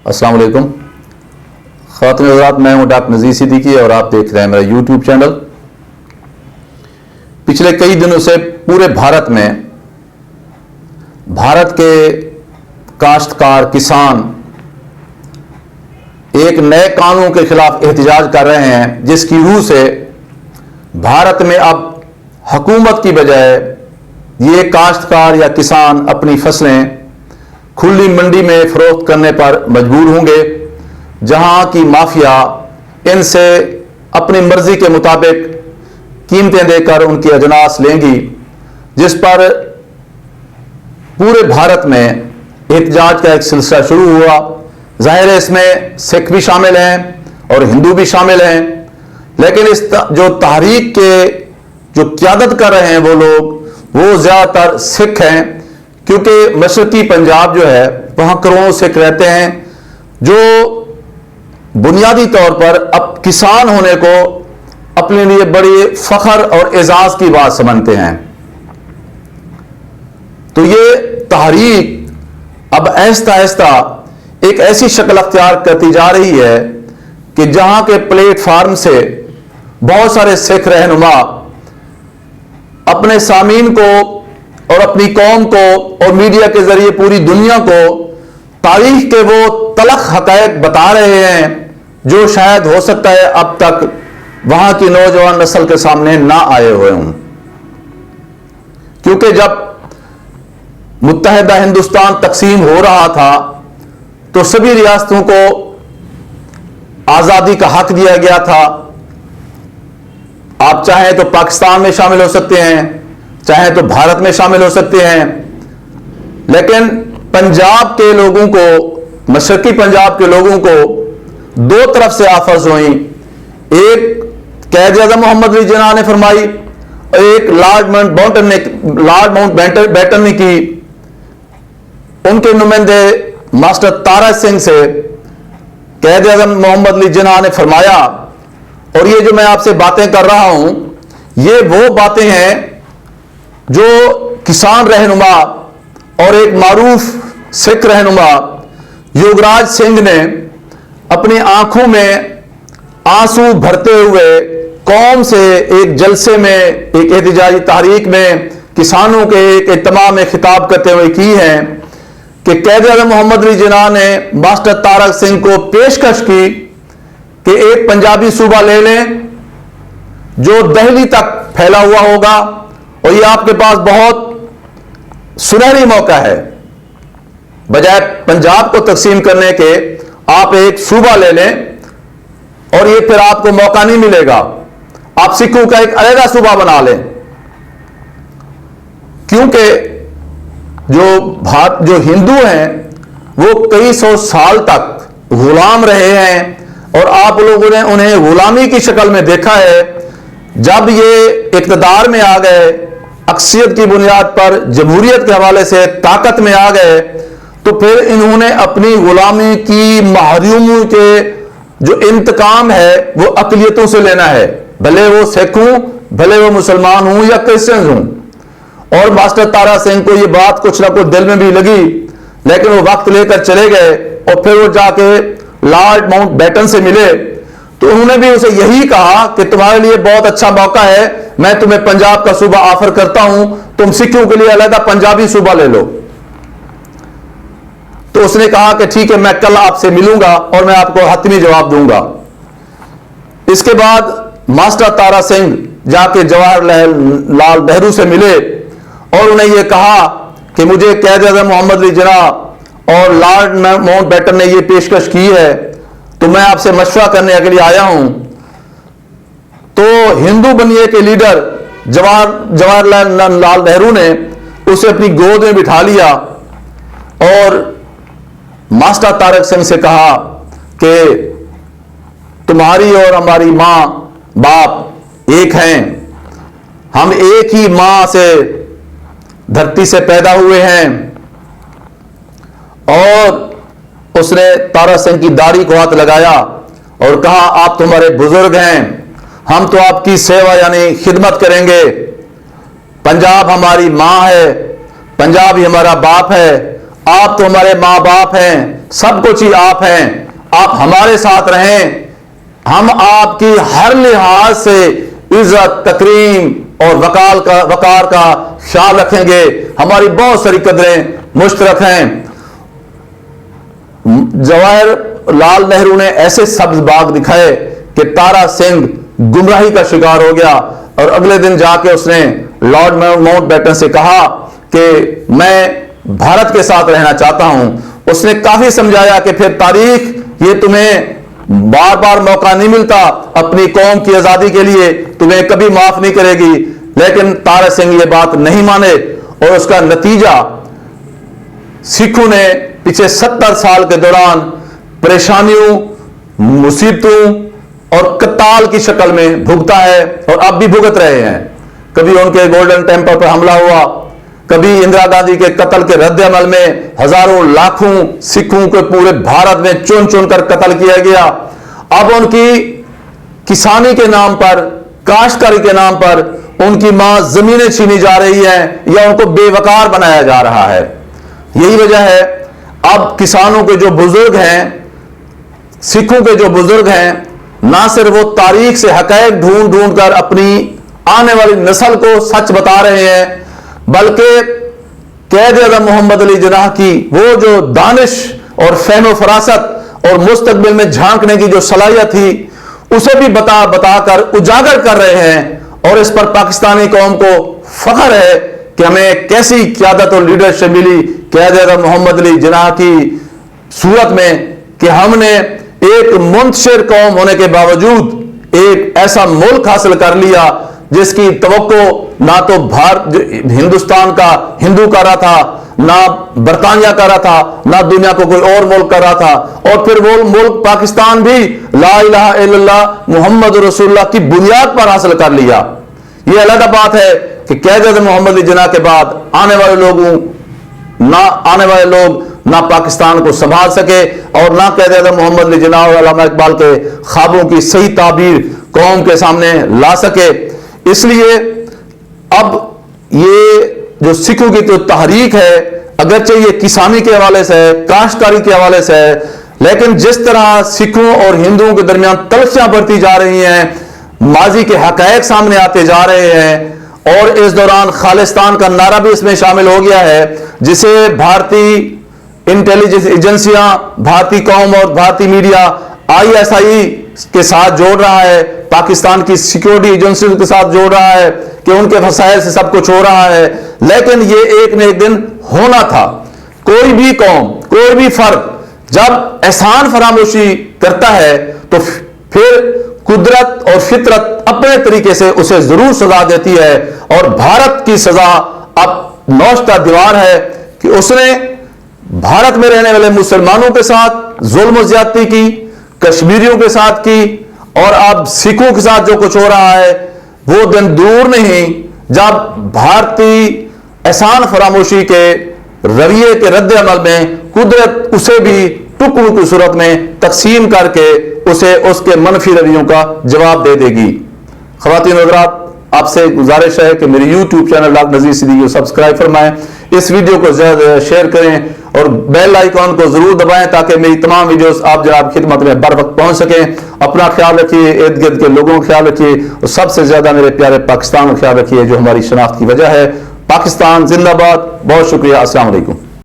अस्सलाम वालेकुम ख़ातिन हज़रात, मैं हूं डॉक्टर नज़ीर सिद्दीकी और आप देख रहे हैं मेरा यूट्यूब चैनल। पिछले कई दिनों से पूरे भारत में भारत के काश्तकार किसान एक नए कानून के खिलाफ एहतजाज कर रहे हैं, जिसकी रूह से भारत में अब हुकूमत की बजाय ये काश्तकार या किसान अपनी फसलें खुली मंडी में फरोख्त करने पर मजबूर होंगे, जहां की माफिया इनसे अपनी मर्जी के मुताबिक कीमतें देकर उनकी अजनास लेंगी, जिस पर पूरे भारत में एहतजाज का एक सिलसिला शुरू हुआ। जाहिर है इसमें सिख भी शामिल हैं और हिंदू भी शामिल हैं, लेकिन इस जो तहरीक के जो क़यादत कर रहे हैं वो लोग वो ज़्यादातर सिख हैं, क्योंकि मशरकी पंजाब जो है वहाँ करोड़ों सिख रहते हैं जो बुनियादी तौर पर अब किसान होने को अपने लिए बड़ी फख्र और एजाज की बात समझते हैं। तो ये तहरीक अब आहिस्ता आहिस्ता एक ऐसी शक्ल अख्तियार करती जा रही है कि जहां के प्लेटफार्म से बहुत सारे सिख रहनुमा अपने सामीन को और अपनी कौम को और मीडिया के जरिए पूरी दुनिया को तारीख के वो तलख हक़ाइक़ बता रहे हैं जो शायद हो सकता है अब तक वहां की नौजवान नस्ल के सामने ना आए हुए हों। क्योंकि जब मुत्तहिदा हिंदुस्तान तकसीम हो रहा था तो सभी रियासतों को आज़ादी का हक दिया गया था। आप चाहें तो पाकिस्तान में शामिल हो सकते हैं, चाहे तो भारत में शामिल हो सकते हैं, लेकिन पंजाब के लोगों को, मशरकी पंजाब के लोगों को दो तरफ से आफत हुई। एक क़ायद-ए-आज़म मोहम्मद अली जिन्ना ने फरमाई और एक लॉर्ड माउंटबेटन ने की। उनके नुमाइंदे मास्टर तारा सिंह से क़ायद-ए-आज़म मोहम्मद अली जिन्ना ने फरमाया, और ये जो मैं आपसे बातें कर रहा हूं ये वो बातें हैं जो किसान रहनुमा और एक मारूफ सिख रहनुमा योगराज सिंह ने अपनी आंखों में आंसू भरते हुए कौम से एक जलसे में, एक एहतजाजी तहरीक में किसानों के एक इज्तिमा में खिताब करते हुए की है कि क़ायद-ए-आज़म मोहम्मद अली जिन्ना ने मास्टर तारक सिंह को पेशकश की कि एक पंजाबी सूबा ले लें जो दिल्ली तक फैला हुआ होगा और ये आपके पास बहुत सुनहरी मौका है। बजाय पंजाब को तकसीम करने के आप एक सूबा ले लें और ये फिर आपको मौका नहीं मिलेगा, आप सिखों का एक अलग सूबा बना लें। क्योंकि जो हिंदू हैं वो कई सौ साल तक गुलाम रहे हैं और आप लोगों ने उन्हें गुलामी की शक्ल में देखा है। जब ये इक़्तिदार में आ गए, अक्सियत की बुनियाद पर जमहूरियत के हवाले से ताकत में आ गए, तो फिर इन्होंने अपनी गुलामी की महरूमी के जो इंतकाम है वो अक़लियतों से लेना है, भले वो सिख हूं, भले वो मुसलमान हूं या क्रिश्चियन हूं। और मास्टर तारा सिंह को ये बात कुछ ना कुछ दिल में भी लगी, लेकिन वो वक्त लेकर चले गए और फिर वो जाके लॉर्ड माउंटबेटन से मिले तो उन्होंने भी उसे यही कहा कि तुम्हारे लिए बहुत अच्छा मौका है, मैं तुम्हें पंजाब का सूबा ऑफर करता हूं, तुम सिखों के लिए अलग पंजाबी सूबा ले लो। तो उसने कहा कि ठीक है, मैं कल आपसे मिलूंगा और मैं आपको हतमी जवाब दूंगा। इसके बाद मास्टर तारा सिंह जाके जवाहरलाल नेहरू से मिले और उन्हें यह कहा कि मुझे क़ायद-ए-आज़म मोहम्मद अली जिन्ना और लॉर्ड माउंटबेटन ने यह पेशकश की है, तो मैं आपसे मशवरा करने के लिए आया हूं। तो हिंदू बनिए के लीडर जवाहरलाल नेहरू ने उसे अपनी गोद में बिठा लिया और मास्टर तारक सिंह से कहा कि तुम्हारी और हमारी मां बाप एक हैं, हम एक ही मां से धरती से पैदा हुए हैं। और उसने तारा सिंह की दाढ़ी को हाथ लगाया और कहा, आप तो हमारे बुजुर्ग हैं, हम तो आपकी सेवा यानी खिदमत करेंगे। पंजाब हमारी मां है, पंजाब ही हमारा बाप है, आप तो हमारे माँ बाप हैं, सब कुछ ही आप हैं, आप हमारे साथ रहें, हम आपकी हर लिहाज से इज्जत, तकरीम और वकार का ख्याल रखेंगे, हमारी बहुत सारी कदरें मुश्तरक हैं। जवाहरलाल नेहरू ने ऐसे सब्ज बाग दिखाए कि तारा सिंह गुमराही का शिकार हो गया और अगले दिन जाके उसने लॉर्ड माउंटबेटन से कहा कि मैं भारत के साथ रहना चाहता हूं। उसने काफी समझाया कि फिर तारीख ये तुम्हें बार बार मौका नहीं मिलता, अपनी कौम की आजादी के लिए तुम्हें कभी माफ नहीं करेगी। लेकिन तारा सिंह ये बात नहीं माने और उसका नतीजा सिखों ने पिछले 70 साल के दौरान परेशानियों, मुसीबतों और कत्ताल की शक्ल में भुगता है और अब भी भुगत रहे हैं। कभी उनके गोल्डन टेम्पल पर हमला हुआ, कभी इंदिरा गांधी के कत्ल के रद्द अमल में हजारों लाखों सिखों को पूरे भारत में चुन चुन कर कत्ल किया गया। अब उनकी किसानी के नाम पर, काश्तकारी के नाम पर उनकी मां जमीनें छीनी जा रही हैं या उनको बेवकार बनाया जा रहा है। यही वजह है अब किसानों के जो बुजुर्ग हैं, सिखों के जो बुजुर्ग हैं, ना सिर्फ वो तारीख से हकायक ढूंढ ढूंढ कर अपनी आने वाली नस्ल को सच बता रहे हैं, बल्कि क़ायद-ए-आज़म मोहम्मद अली जिन्नाह की वो जो दानिश और फहम फरासत और मुस्तकबिल में झांकने की जो सलाहियत थी, उसे भी बता बता कर उजागर कर रहे हैं। और इस पर पाकिस्तानी कौम को फख्र है कि हमें कैसी क़यादत और लीडरशिप मिली क़ायद-ए-आज़म मोहम्मद अली जिन्नाह की सूरत में कि हमने एक मुंतशिर कौम होने के बावजूद एक ऐसा मुल्क हासिल कर लिया जिसकी तवक्को ना तो भारत हिंदुस्तान का हिंदू कर रहा था, ना बरतानिया कर रहा था, ना दुनिया को कोई और मुल्क कर रहा था। और फिर वो मुल्क पाकिस्तान भी ला इलाहा इल्लल्लाह मुहम्मद रसूलुल्लाह की बुनियाद पर हासिल कर लिया। ये अलग बात है कि क़ायद-ए-आज़म मोहम्मद अली जिन्नाह के बाद आने वाले लोग ना पाकिस्तान को संभाल सके और ना क़ायद-ए-आज़म मोहम्मद अली जिन्नाह और अल्लामा इकबाल के ख्वाबों की सही ताबीर कौम के सामने ला सके। इसलिए अब ये जो सिखों की तो तहरीक है, अगरचे ये किसानी के हवाले से है, काश्तकारी के हवाले से है, लेकिन जिस तरह सिखों और हिंदुओं के दरमियान तलखियां बढ़ती जा रही हैं, माजी के हकायक सामने आते जा रहे हैं और इस दौरान खालिस्तान का नारा भी इसमें शामिल हो गया है, जिसे भारतीय इंटेलिजेंस एजेंसियां, भारतीय कौम और भारतीय मीडिया ISI के साथ जोड़ रहा है, पाकिस्तान की सिक्योरिटी एजेंसियों के साथ जोड़ रहा है कि उनके वसाइल से सब कुछ हो रहा है। लेकिन ये एक न एक दिन होना था। कोई भी कौम, कोई भी फर्द जब एहसान फरामोशी करता है तो फिर कुदरत और फितरत अपने तरीके से उसे जरूर सजा देती है। और भारत की सजा अब नौश्ता दीवार है कि उसने भारत में रहने वाले मुसलमानों के साथ जुल्म ज्यादती की, कश्मीरियों के साथ की, और अब सिखों के साथ जो कुछ हो रहा है वो दिन दूर नहीं जब भारतीय एहसान फरामोशी के रवैये के रद्द अमल में कुदरत उसे भी टुकड़ों की सूरत में तकसीम करके उसे उसके मनफी रवैयों का जवाब दे देगी। ख़वातीन हज़रात, आपसे गुजारिश है कि मेरे YouTube चैनल डॉक्टर नज़ीर सिद्दीकी को सब्सक्राइब फरमाएं, इस वीडियो को ज़्यादा शेयर करें और बेल आइकॉन को जरूर दबाएं ताकि मेरी तमाम वीडियोस आप जनाब खिदमत में बर वक्त पहुंच सकें। अपना ख्याल रखिए, इर्द गिर्द के लोगों का ख्याल रखिए और सबसे ज्यादा मेरे प्यारे पाकिस्तान का ख्याल रखिए जो हमारी शनाख्त की वजह है। पाकिस्तान जिंदाबाद। बहुत शुक्रिया। अस्सलाम वालेकुम।